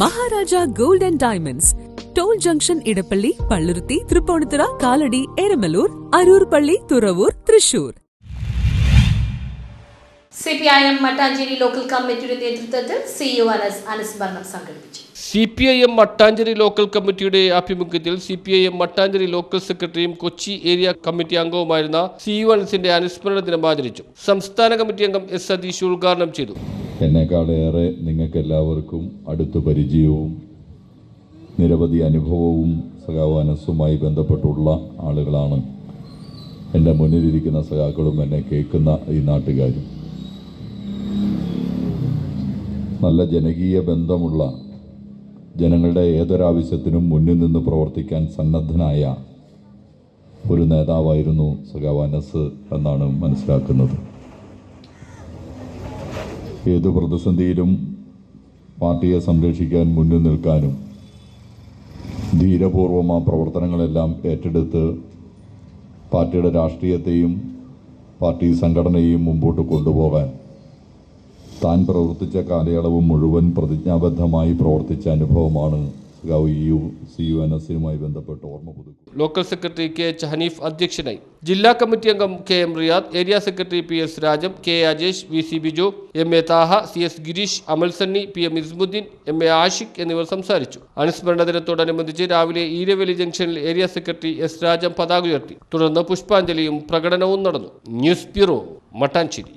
Maharaja gold and diamonds, toll junction, Edappally, Palluruthy, Tripunithura, Kalady, Eramalloor, Aroor പള്ളി, Thuravoor, Thrissur. CPIM Mattancherry local കമ്മിറ്റിയുടെ നേതൃത്വത്തിൽ CU അനുസ്മരണം സംഘടിപ്പിച്ചു. CPIM മട്ടാഞ്ചേരി ലോക്കൽ കമ്മിറ്റിയുടെ ആഭിമുഖ്യത്തിൽ CPIM മട്ടാഞ്ചേരി ലോക്കൽ സെക്രട്ടറിയും കൊച്ചി ഏരിയ കമ്മിറ്റി അംഗവുമായിരുന്ന CU അനസിന്റെ അനുസ്മരണ ദിനം ആചരിച്ചു. സംസ്ഥാന കമ്മിറ്റി അംഗം S. സതീഷ് ഉദ്ഘാടനം ചെയ്തു. എന്നെക്കാളേറെ നിങ്ങൾക്ക് എല്ലാവർക്കും അടുത്ത പരിചയവും നിരവധി അനുഭവവും സഖാവ് അനസുമായി ബന്ധപ്പെട്ടുള്ള ആളുകളാണ് എൻ്റെ മുന്നിലിരിക്കുന്ന സഖാക്കളും എന്നെ കേൾക്കുന്ന ഈ നാട്ടുകാരും. നല്ല ജനകീയ ബന്ധമുള്ള, ജനങ്ങളുടെ ഏതൊരാവശ്യത്തിനും മുന്നിൽ നിന്ന് പ്രവർത്തിക്കാൻ സന്നദ്ധനായ ഒരു നേതാവായിരുന്നു സഖാവ് അനസ് എന്നാണ് മനസ്സിലാക്കുന്നത്. ഏത് പ്രതിസന്ധിയിലും പാർട്ടിയെ സംരക്ഷിക്കാൻ മുന്നിൽ നിൽക്കാനും ധീരപൂർവം ആ പ്രവർത്തനങ്ങളെല്ലാം ഏറ്റെടുത്ത് പാർട്ടിയുടെ രാഷ്ട്രീയത്തെയും പാർട്ടി സംഘടനയെയും മുമ്പോട്ട് കൊണ്ടുപോകാൻ താൻ പ്രവർത്തിച്ച കാലയളവ് മുഴുവൻ പ്രതിജ്ഞാബദ്ധമായി പ്രവർത്തിച്ച അനുഭവമാണ് CU അനസുമായി ബന്ധപ്പെട്ട് ഓർമ്മ പുതുക്കും. ലോക്കൽ സെക്രട്ടറി KH ഹനീഫ് അധ്യക്ഷനായി. ജില്ലാ കമ്മിറ്റി അംഗം KM Riyad, area secretary PS Rajam, K Ajesh, VC Biju, MA Thaha, CS Girish, Amal Sunny, PM Ismuddeen, MA Ashiq എന്നിവർ സംസാരിച്ചു. അനുസ്മരണ ദിനത്തോടനുബന്ധിച്ച് രാവിലെ ഈരവേലി ജംഗ്ഷനിൽ ഏരിയ സെക്രട്ടറി S രാജം പതാക ഉയർത്തി. തുടർന്ന് പുഷ്പാഞ്ജലിയും പ്രകടനവും നടന്നു. News bureau, Mattancherry.